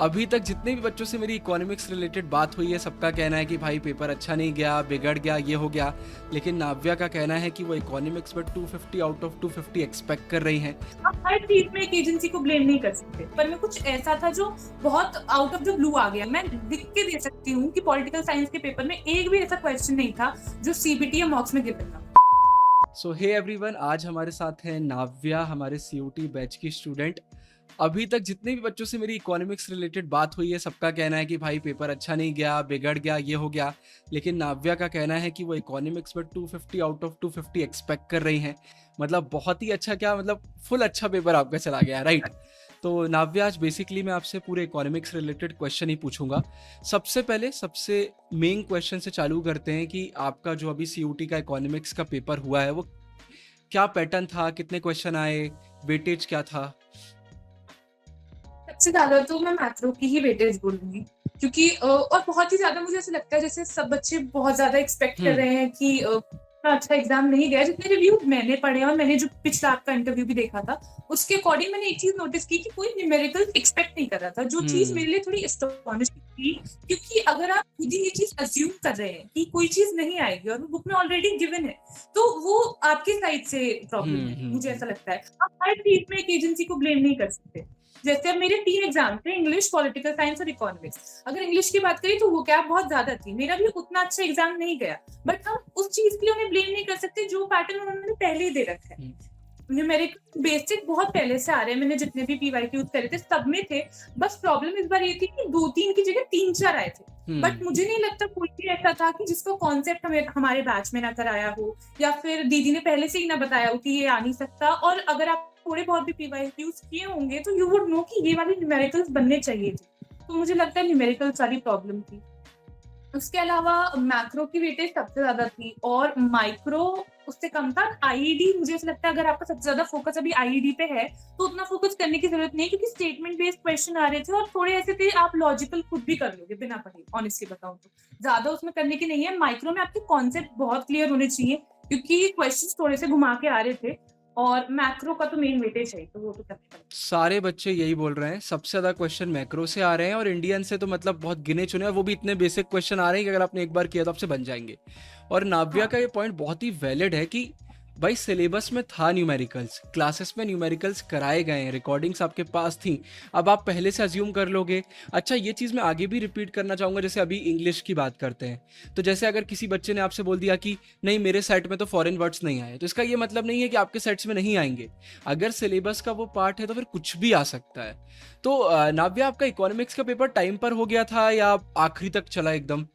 अभी तक जितने भी बच्चों से मेरी इकोनॉमिक्स रिलेटेड बात हुई है, सबका कहना है कि भाई पेपर अच्छा नहीं गया, बिगड़ गया, ये हो गया। लेकिन नाव्या का कहना है कि वो इकोनॉमिक्स में 250 आउट ऑफ 250 एक्सपेक्ट कर रही हैं। आप हर चीज में एक एजेंसी को ब्लेम नहीं कर सकते, पर में कुछ ऐसा था जो बहुत आउट ऑफ द ब्लू आ गया। मैं लिख के दे सकती हूँ कि पॉलिटिकल साइंस के पेपर में एक भी ऐसा क्वेश्चन नहीं था जो सीबीटी या मॉक्स में गिवन था। सो हे एवरीवन, आज हमारे साथ हैं नाव्या, हमारे सीयूटी बैच की स्टूडेंट। अभी तक जितने भी बच्चों से मेरी इकोनॉमिक्स रिलेटेड बात हुई है, सबका कहना है कि भाई पेपर अच्छा नहीं गया, बिगड़ गया, ये हो गया। लेकिन नाव्या का कहना है कि वो इकोनॉमिक्स में 250 आउट ऑफ 250 एक्सपेक्ट कर रही हैं। मतलब बहुत ही अच्छा, क्या मतलब फुल अच्छा पेपर आपका चला गया, राइट? तो नाव्या, आज बेसिकली मैं आपसे पूरे इकोनॉमिक्स रिलेटेड क्वेश्चन ही पूछूंगा। सबसे पहले सबसे मेन क्वेश्चन से चालू करते हैं कि आपका जो अभी सीयूटी का इकोनॉमिक्स का पेपर हुआ है, वो क्या पैटर्न था, कितने क्वेश्चन आए, वेटेज क्या था? सबसे ज्यादा तो मैं मैथ्रो की ही वेटेज बोलूंगी, क्योंकि और बहुत ही ज्यादा मुझे ऐसा लगता है जैसे सब बच्चे बहुत ज्यादा एक्सपेक्ट कर रहे हैं कि इतना अच्छा एग्जाम नहीं गया। जितने रिव्यू मैंने पढ़े और मैंने जो पिछला आपका इंटरव्यू भी देखा था, उसके अकॉर्डिंग मैंने एक चीज नोटिस की कि कोई न्यूमेरिकल एक्सपेक्ट नहीं कर रहा था, जो चीज मेरे लिए थोड़ी एस्टोनिशिंग थी। क्योंकि अगर आप खुद ही ये चीज अज्यूम कर रहे हैं कि कोई चीज नहीं आएगी और वो बुक में ऑलरेडी गिवन है, तो वो आपके साइड से प्रॉब्लम है। मुझे ऐसा लगता है आप हर चीज में एक एजेंसी को ब्लेम नहीं कर सकते। जैसे अब मेरे 3 एग्जाम थे, इंग्लिश, पॉलिटिकल साइंस और इकोनॉमिक्स। अगर इंग्लिश की बात करें तो वो गैप बहुत ज्यादा थी, मेरा भी उतना अच्छा एग्जाम नहीं गया। बट हम उस चीज के लिए उन्हें ब्लेम नहीं कर सकते जो पैटर्न उन्होंने पहले ही दे रखा है। न्यूमेरिकल बेसिक बहुत पहले से आ रहे हैं, मैंने जितने भी पीवाईक्यूज करे थे सब में थे। बस प्रॉब्लम इस बार ये थी कि 2-3 की जगह 3-4 आए थे। बट मुझे नहीं लगता कोई भी ऐसा था कि जिसको कॉन्सेप्ट हमारे बैच में ना कराया हो, या फिर दीदी ने पहले से ही ना बताया हो कि ये आ नहीं सकता। और अगर आप थोड़े बहुत भी पीवाईक्यूज किए होंगे तो यू वुड नो कि ये वाले न्यूमेरिकल्स बनने चाहिए थे। तो मुझे लगता है न्यूमेरिकल सारी प्रॉब्लम थी। उसके अलावा मैक्रो की वेटेज सबसे ज्यादा थी और माइक्रो उससे कम था। आईईडी मुझे ऐसा लगता है अगर आपका सबसे ज्यादा फोकस अभी आईईडी पे है तो उतना फोकस करने की जरूरत नहीं है, क्योंकि स्टेटमेंट बेस्ड क्वेश्चन आ रहे थे और थोड़े ऐसे थे आप लॉजिकल खुद भी कर लोगे बिना पढ़े। ऑनेस्टली बताऊं तो ज्यादा उसमें करने की नहीं है। माइक्रो में आपके कॉन्सेप्ट बहुत क्लियर होने चाहिए, क्योंकि क्वेश्चन थोड़े से घुमा के आ रहे थे। और मैक्रो का तो मेन वेटेज है, तो वो तो करने पड़ेगा। सारे बच्चे यही बोल रहे हैं, सबसे ज्यादा क्वेश्चन मैक्रो से आ रहे हैं और इंडियन से तो मतलब बहुत गिने चुने, और वो भी इतने बेसिक क्वेश्चन आ रहे हैं कि अगर आपने एक बार किया तो आपसे बन जाएंगे। और नाव्या का ये पॉइंट बहुत ही वैलिड है कि भाई सिलेबस में था न्यूमेरिकल्स, क्लासेस में न्यूमेरिकल्स कराए गए हैं, रिकॉर्डिंग्स आपके पास थी। अब आप पहले से अज्यूम कर लोगे। अच्छा, ये चीज़ मैं आगे भी रिपीट करना चाहूँगा। जैसे अभी इंग्लिश की बात करते हैं, तो जैसे अगर किसी बच्चे ने आपसे बोल दिया कि नहीं मेरे सेट में तो फॉरेन वर्ड्स नहीं आए, तो इसका ये मतलब नहीं है कि आपके सेट्स में नहीं आएंगे। अगर सिलेबस का वो पार्ट है तो फिर कुछ भी आ सकता है। तो नाव्या, आपका इकोनॉमिक्स का पेपर टाइम पर हो गया था या आखिरी तक चला एकदम?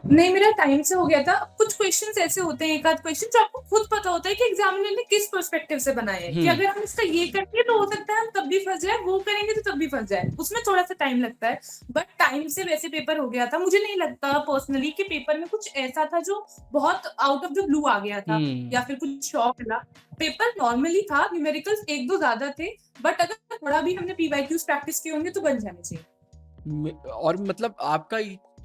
नहीं, मेरा टाइम से हो गया था। कुछ क्वेश्चंस ऐसे होते हैं, एक आध क्वेश्चन जो आपको खुद पता होता है कि एग्जामिनर ने किस पर्सपेक्टिव से बनाया है, कि अगर हम इसका ये करेंगे तो हो सकता है हम तब भी फंस जाए, वो करेंगे तो तब भी फंस जाए। उसमें थोड़ा सा टाइम लगता है, बट टाइम से वैसे पेपर हो गया था। मुझे नहीं लगता पर्सनली कि पेपर में कुछ ऐसा था जो बहुत आउट ऑफ द ब्लू आ गया था या फिर कुछ शॉक मिला। पेपर नॉर्मली था, न्यूमेरिकल्स एक दो ज्यादा थे, बट अगर थोड़ा भी हमने पीवाईक्यूज प्रैक्टिस किए होंगे तो बन जाने चाहिए। और मतलब आपका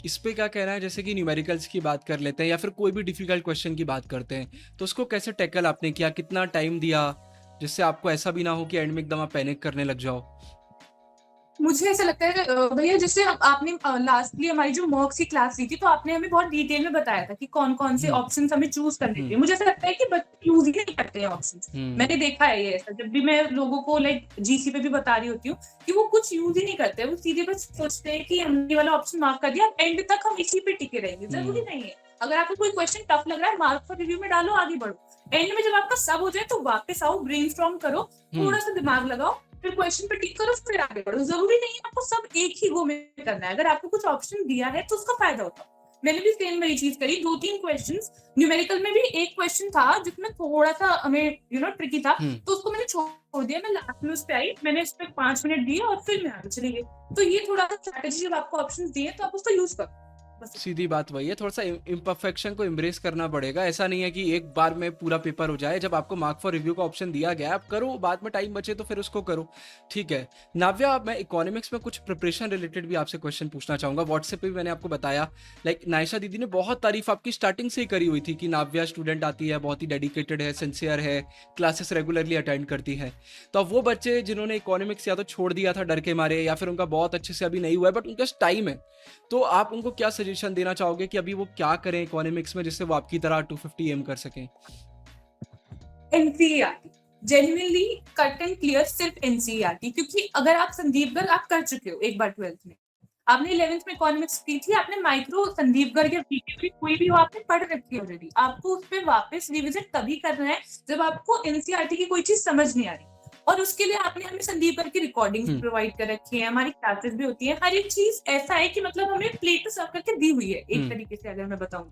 इस पे क्या कहना है? जैसे कि न्यूमेरिकल्स की बात कर लेते हैं या फिर कोई भी डिफिकल्ट क्वेश्चन की बात करते हैं, तो उसको कैसे टैकल आपने किया, कितना टाइम दिया, जिससे आपको ऐसा भी ना हो कि एंड में एकदम आप पैनिक करने लग जाओ? मुझे ऐसा लगता है भैया, जैसे आपने लास्टली हमारी जो मॉक्स की क्लास ली थी तो आपने हमें बहुत डिटेल में बताया था कि कौन कौन से ऑप्शंस हमें चूज करने थे। मुझे ऐसा लगता है कि बच्चे यूज ही नहीं करते हैं ऑप्शंस। मैंने देखा है ये ऐसा, जब भी मैं लोगों को लाइक जीसी पे भी बता रही होती हूँ कि वो कुछ यूज ही नहीं करते। वो सीधे बस सोचते हैं कि हमने ये वाला ऑप्शन मार्क कर दिया, एंड तक हम इसी पे टिके रहेंगे। जरूरी नहीं है। अगर आपको कोई क्वेश्चन टफ लग रहा है, मार्क फॉर रिव्यू में डालो, आगे बढ़ो। एंड में जब आपका सब हो जाए तो वापस आओ, ब्रेनस्टॉर्म करो, थोड़ा सा दिमाग लगाओ, फिर क्वेश्चन पे टिक करो, फिर आगे बढ़ो। जरूरी नहीं है आपको सब एक ही गो में करना है। अगर आपको कुछ ऑप्शन दिया है तो उसका फायदा उठाओ। मैंने भी सेम वही चीज करी। 2-3 क्वेश्चंस न्यूमेरिकल में भी, एक क्वेश्चन था जिसमें थोड़ा सा हमें ट्रिकी था, तो उसको मैंने छोड़ दिया। मैं लास्ट में उस पे आई, मैंने इस पे 5 मिनट दिए और फिर मैं आगे चली गई। तो ये थोड़ा सा स्ट्रेटेजी, जब आपको ऑप्शन दिए तो आप उसको यूज करो। पसंद। सीधी बात वही है, थोड़ा सा इम्परफेक्शन को एम्ब्रेस करना पड़ेगा। ऐसा नहीं है कि एक बार में पूरा पेपर हो जाए। जब आपको मार्क फॉर रिव्यू का ऑप्शन दिया गया है, आप करो, बाद में टाइम बचे तो फिर उसको करो। ठीक है नाव्या, मैं इकोनॉमिक्स में कुछ प्रिपरेशन रिलेटेड भी आपसे क्वेश्चन पूछना चाहूंगा। व्हाट्सएप पे भी मैंने आपको बताया, लाइक नायशा दीदी ने बहुत तारीफ आपकी स्टार्टिंग से ही करी हुई थी कि नाव्या स्टूडेंट आती है, बहुत ही डेडिकेटेड है, सिंसियर है, क्लासेस रेगुलरली अटेंड करती है। तो अब वो बच्चे जिन्होंने इकोनॉमिक्स या तो छोड़ दिया था डर के मारे, या फिर उनका बहुत अच्छे से अभी नहीं हुआ है बट उनका टाइम है, तो आप उनको क्या सजेशन देना चाहोगे कि अभी वो क्या करें इकोनॉमिक्स में जिससे वो आपकी तरह 250 एम कर सकें? NCERT, genuinely cut and clear, सिर्फ एनसीईआरटी। क्योंकि अगर आप संदीप गर्ग आप कर चुके हो एक बार 12th में, आपने 11th में इकोनॉमिक्स की थी, आपने माइक्रो संदीप गर्ग या बीके कोई भी हो आपने पढ़ रखी है ऑलरेडी। आपको उस पर वापस रिविजिट तभी करना है जब आपको एनसीईआरटी की कोई चीज समझ नहीं आ रही। और उसके लिए आपने हमें संदीप गर्ग की रिकॉर्डिंग्स प्रोवाइड कर रखी है, हमारी क्लासेस भी होती है, हर एक चीज ऐसा है कि मतलब हमें प्लेट पे सर्व करके दी हुई है एक तरीके से, अगर मैं बताऊं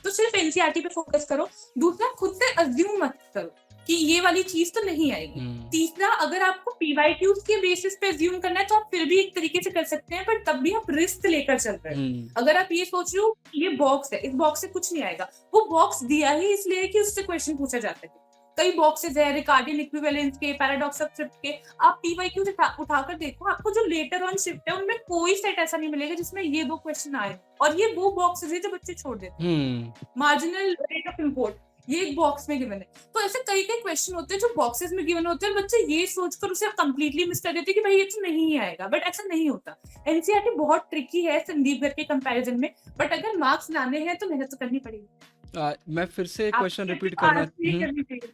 तो सिर्फ एनसीईआरटी पे फोकस करो। दूसरा, खुद से अज्यूम मत करो कि ये वाली चीज तो नहीं आएगी। तीसरा, अगर आपको पीवाईक्यूज के बेसिस पे अज्यूम करना है तो आप फिर भी एक तरीके से कर सकते हैं, पर तब भी आप रिस्क लेकर चल रहे हो। अगर आप ये सोच रहे हो ये बॉक्स है, इस बॉक्स से कुछ नहीं आएगा, वो बॉक्स दिया ही इसलिए है कि उससे क्वेश्चन पूछा जाता है। कई बॉक्सेस है रिकार्डियन इक्विवेलेंस के, पैराडॉक्स ऑफ शिफ्ट के, आप पीवाईक्यूज उठाकर देखो, आपको जो लेटर ऑन शिफ्ट है उनमें कोई सेट ऐसा नहीं मिलेगा जिसमें ये दो क्वेश्चन आए। और ये वो बॉक्सेस है जो बच्चे छोड़ देते हैं। मार्जिनल रेट ऑफ इंपोर्ट, ये एक बॉक्स में गिवन है। तो ऐसे कई कई क्वेश्चन होते हैं जो बॉक्सेस में गिवन होते हैं, बच्चे ये सोचकर उसे कंप्लीटली मिस कर देते हैं कि भाई ये तो नहीं ही आएगा, बट ऐसा नहीं होता। एनसीईआरटी बहुत ट्रिकी है संदीप गर्ग के कंपैरिजन में, बट अगर मार्क्स लाने हैं तो मेहनत तो करनी पड़ेगी। मैं फिर से क्वेश्चन रिपीट तो करना आलसी नहीं करनी चाहिए,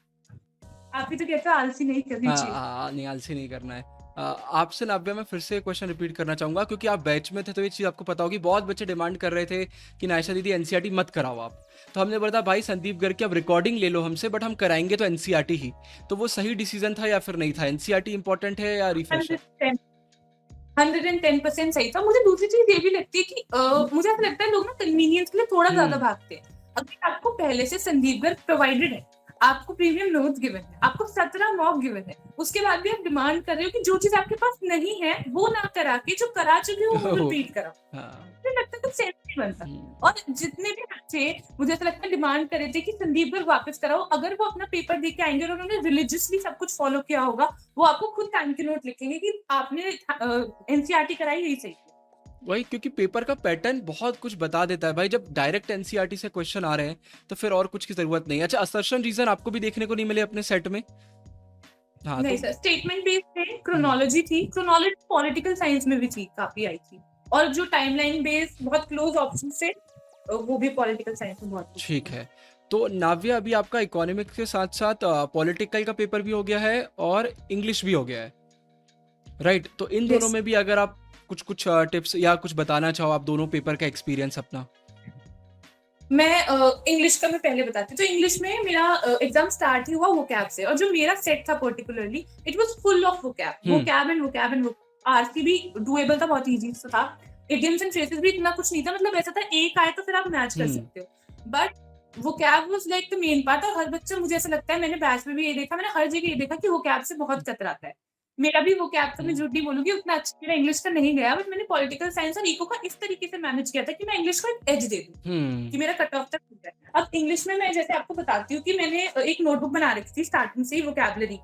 आप भी तो कहते हो आलसी नहीं करनी चाहिए। नहीं, आलसी नहीं करना है। आपसे नाव्या मैं फिर से क्वेश्चन रिपीट करना चाहूंगा, क्योंकि आप बैच में थे तो ये चीज़ आपको पता होगी, बहुत बच्चे डिमांड कर रहे थे कि नायशा दीदी एनसीईआरटी मत कराओ आप। तो हमने बोला था भाई संदीप गर्ग की आप रिकॉर्डिंग ले लो हमसे, बट हम कराएंगे तो एनसीईआरटी ही। तो वो सही डिसीजन था या फिर नहीं था? एनसीईआरटी इंपॉर्टेंट है या रिफ्रेशर? 110% सही था। मुझे दूसरी चीज ये भी लगती है कि मुझे ऐसा लगता है लोग ना कन्वीनियंस के लिए थोड़ा ज्यादा भागते हैं। अगर आपको पहले से संदीप गर्ग प्रोवाइडेड है, आपको प्रीमियम नोट्स गिवन है, आपको 17 मॉक गिवन है, उसके बाद भी आप डिमांड कर रहे हो कि जो चीज आपके पास नहीं है वो ना करा के जो करा चुके हो वो रिपीट कराओ, मुझे लगता है कुछ सेंस नहीं बनता। और जितने भी बच्चे मुझे ऐसा लगता है डिमांड कर रहे थे कि संदीप गर्ग वापस कराओ, अगर वो अपना पेपर दे के आएंगे और उन्होंने रिलीजियसली सब कुछ फॉलो किया होगा, वो आपको खुद थैंक यू नोट लिखेंगे कि आपने एनसीईआरटी कराई, यही सही। वही, क्योंकि पेपर का पैटर्न बहुत कुछ बता देता है भाई। जब डायरेक्ट एनसीईआरटी से क्वेश्चन आ रहे हैं तो फिर और कुछ की जरूरत नहीं है। अच्छा, असर्शन रीजन आपको भी देखने को नहीं मिले अपने सेट में? हाँ, नहीं सर, स्टेटमेंट बेस्ड थे, क्रोनोलॉजी थी, क्रोनोलॉजी पॉलिटिकल साइंस में भी थी, काफी आई थी, और जो टाइमलाइन बेस्ड बहुत क्लोज ऑप्शन से वो भी पॉलिटिकल साइंस में बहुत ठीक है। तो नाव्या, अभी आपका इकोनॉमिक्स के साथ साथ पॉलिटिकल का पेपर भी हो गया है और इंग्लिश भी हो गया है, राइट? तो इन दोनों में भी अगर आप कुछ टिप्स या कुछ बताना चाहो, आप दोनों पेपर का एक्सपीरियंस अपना। मैं इंग्लिश का मैं पहले बताती हूँ। तो इंग्लिश में मेरा एग्जाम स्टार्ट ही हुआ वोकैब से, और जो मेरा सेट था particularly it was full of vocab and RC भी डुएबल था, बहुत इजी था। इडियम्स एंड फ्रेजेस भी इतना कुछ नहीं था, मतलब ऐसा था एक आए तो फिर आप मैच कर सकते हो, but vocab was like the main part. और हर बच्चा, मुझे ऐसा लगता है, मैंने बैच में भी ये देखा, मैंने हर जगह ये देखा कि वोकैब से बहुत कतराता है। मेरा भी वोकैब का, मैं झूठ नहीं बोलूंगी, उतना अच्छा मेरा इंग्लिश का नहीं गया, बट मैंने पॉलिटिकल साइंस और इको का इस तरीके से मैनेज किया था कि मैं इंग्लिश को एक एज दे दूं कि मेरा कट ऑफ तक हो जाए। अब इंग्लिश में मैं जैसे आपको बताती हूँ कि मैंने एक नोटबुक बना रखी थी स्टार्टिंग से ही वोकैबुलरी,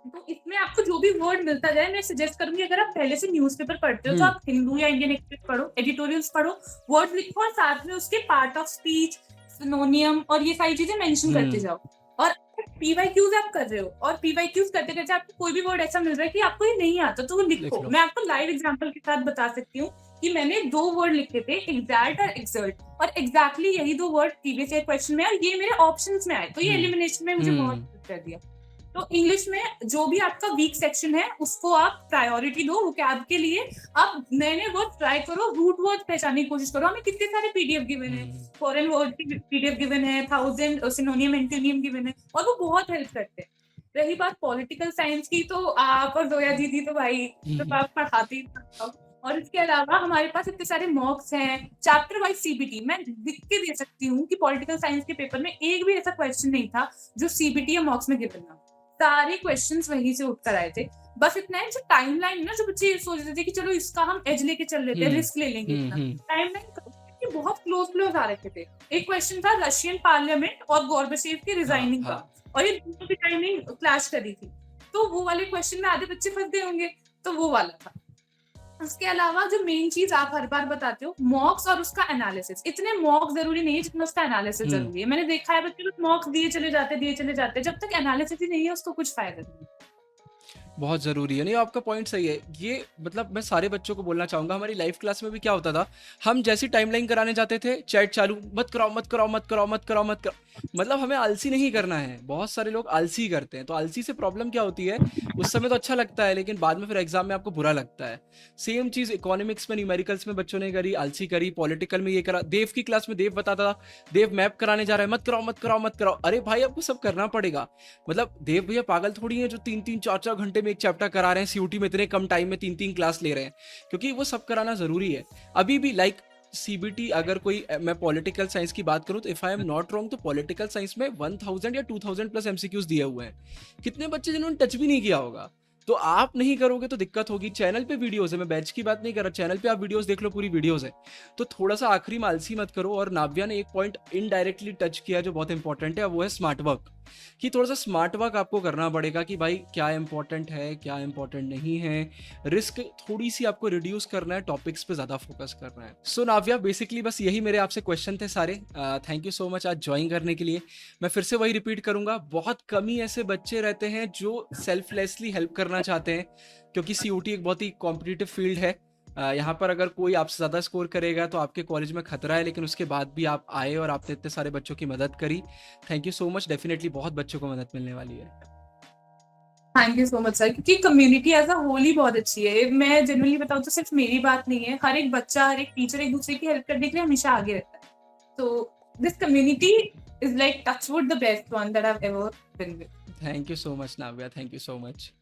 तो इसमें आपको जो भी वर्ड मिलता जाए, मैं सजेस्ट करूंगी अगर आप पहले से न्यूज़पेपर पढ़ते हो तो आप हिंदू या इंडियन एक्सप्रेस पढ़ो, एडिटोरियल्स पढ़ो, वर्ड लिखो और साथ में उसके पार्ट ऑफ स्पीच, सिनोनियम और ये सारी चीजें मेंशन करते जाओ। और पीवाईक्यूज आप कर रहे हो और पीवाईक्यूज करते करते आपको कोई भी वर्ड ऐसा मिल रहा है कि आपको ये नहीं आता तो वो लिखो। मैं आपको लाइव एग्जांपल के साथ बता सकती हूँ कि मैंने 2 वर्ड लिखे थे, एग्जैक्ट और एक्सर्ट, और एग्जैक्टली यही 2 वर्ड प्रीवियस ईयर क्वेश्चन में और ये मेरे ऑप्शंस में आए, तो ये एलिमिनेशन में मुझे बहुत हेल्प कर दिया। तो इंग्लिश में जो भी आपका वीक सेक्शन है उसको आप प्रायोरिटी दो, वोकैब के लिए आप नए नए वर्ड ट्राई करो, रूट वर्ड पहचानने की कोशिश करो। हमें कितने सारे पीडीएफ गिवन है, फॉरेन वर्ड की पीडीएफ गिवन है, 1000 सिनोनियम एंटोनियम गिवन है, और वो बहुत हेल्प करते हैं। रही बात पॉलिटिकल साइंस की, तो आप और जोया दीदी तो भाई तो आप पढ़ाते ही था। और इसके अलावा हमारे पास इतने सारे मॉक्स हैं, चैप्टर वाइज सीबीटी मैं लिख के दे सकती हूँ कि पॉलिटिकल साइंस के पेपर में एक भी ऐसा क्वेश्चन नहीं था जो सीबीटी या मॉक्स में गिवन था, सारे क्वेश्चंस वहीं से उठकर आए थे। बस इतना है, जो टाइमलाइन ना, जो बच्चे सोच रहे थे कि चलो इसका हम एज लेके चल लेते हैं, रिस्क ले लेंगे, टाइमलाइन कि के बहुत क्लोज आ रखे थे। एक क्वेश्चन था रशियन पार्लियामेंट और गॉर्बेचेव की हाँ रिजाइनिंग का, हाँ और ये दोनों की टाइमिंग क्लैश करी थी। तो वो वाले क्वेश्चन में आधे बच्चे फंस गए होंगे, तो वो वाला था। उसके अलावा जो मेन चीज आप हर बार बताते हो, मॉक्स और उसका एनालिसिस, इतने मॉक्स जरूरी नहीं है जितना उसका एनालिसिस जरूरी है। मैंने देखा है बच्चे लोग मॉक्स दिए चले जाते, जब तक एनालिसिस ही नहीं है उसको कुछ फायदा नहीं। बहुत ज़रूरी है। नहीं, आपका पॉइंट सही है। ये मतलब मैं सारे बच्चों को बोलना चाहूँगा, हमारी लाइव क्लास में भी क्या होता था, हम जैसी टाइमलाइन कराने जाते थे, चैट चालू, मत कराओ मत कराओ मत कराओ मत कराओ मत कराओ। मतलब हमें आलसी नहीं करना है। बहुत सारे लोग आलसी करते हैं, तो आलसी से प्रॉब्लम क्या होती है, उस समय तो अच्छा लगता है लेकिन बाद में फिर एग्जाम में आपको बुरा लगता है। सेम चीज़ इकोनॉमिक्स में, न्यूमेरिकल्स में बच्चों ने करी, आलसी करी, पॉलिटिकल में ये करा। देव की क्लास में देव बताता था, देव मैप कराने जा रहा है, मत कराओ मत कराओ मत कराओ। अरे भाई, आपको सब करना पड़ेगा। मतलब देव भैया पागल थोड़ी है जो 3-3 4-4 घंटे में एक चैप्टर करा रहे हैं, सीयूटी में इतने कम टाइम में 3-3 क्लास ले रहे हैं, क्योंकि वो सब कराना जरूरी है। अभी भी लाइक सीबीटी, अगर कोई, मैं पॉलिटिकल साइंस की बात करूं तो if I am not wrong, तो पॉलिटिकल साइंस में 1000 या 2000 प्लस एमसीक्यूज दिए हुए हैं। कितने बच्चे जिन्होंने टच भी नहीं किया होगा। तो आप नहीं करोगे तो दिक्कत होगी। चैनल पे वीडियोस है, मैं बैच की बात नहीं कर रहा, चैनल पे आप वीडियोस देख लो, पूरी वीडियोस है। तो थोड़ा सा आखिरी में आलसी मत करो। और नाव्या ने एक पॉइंट इनडायरेक्टली टच किया जो बहुत इंपॉर्टेंट है, वो है स्मार्ट वर्क। कि थोड़ा सा स्मार्ट वर्क आपको करना पड़ेगा कि भाई क्या इंपॉर्टेंट है, क्या इंपॉर्टेंट नहीं है। रिस्क थोड़ी सी आपको रिड्यूस करना है, टॉपिक्स पे ज्यादा फोकस करना है। सो नाव्या, बेसिकली बस यही मेरे आपसे क्वेश्चन थे सारे। थैंक यू सो मच आज ज्वाइन करने के लिए। मैं फिर से वही रिपीट करूंगा, बहुत कम ही ऐसे बच्चे रहते हैं जो सेल्फलेसली हेल्प करना चाहते हैं, क्योंकि सीयूटी एक बहुत ही कॉम्पिटिटिव फील्ड है। यहाँ पर अगर कोई आपसे ज़्यादा स्कोर करेगा तो आपके कॉलेज में खतरा है, लेकिन उसके बाद भी आप आए और आपने इतने सारे बच्चों की मदद करी। Thank you so much. Definitely बहुत बच्चों को मदद मिलने वाली है। Thank you so much sir, क्योंकि कम्युनिटी एज अ होल ही बहुत अच्छी है। मैं जनरली बताऊँ तो सिर्फ मेरी बात नहीं है, हर एक बच्चा, हर एक टीचर एक दूसरे की हेल्प करने के लिए हमेशा आगे रहता है। तो this community is like touchwood the best one that I have ever been with. Thank you so much Navya, thank you so much.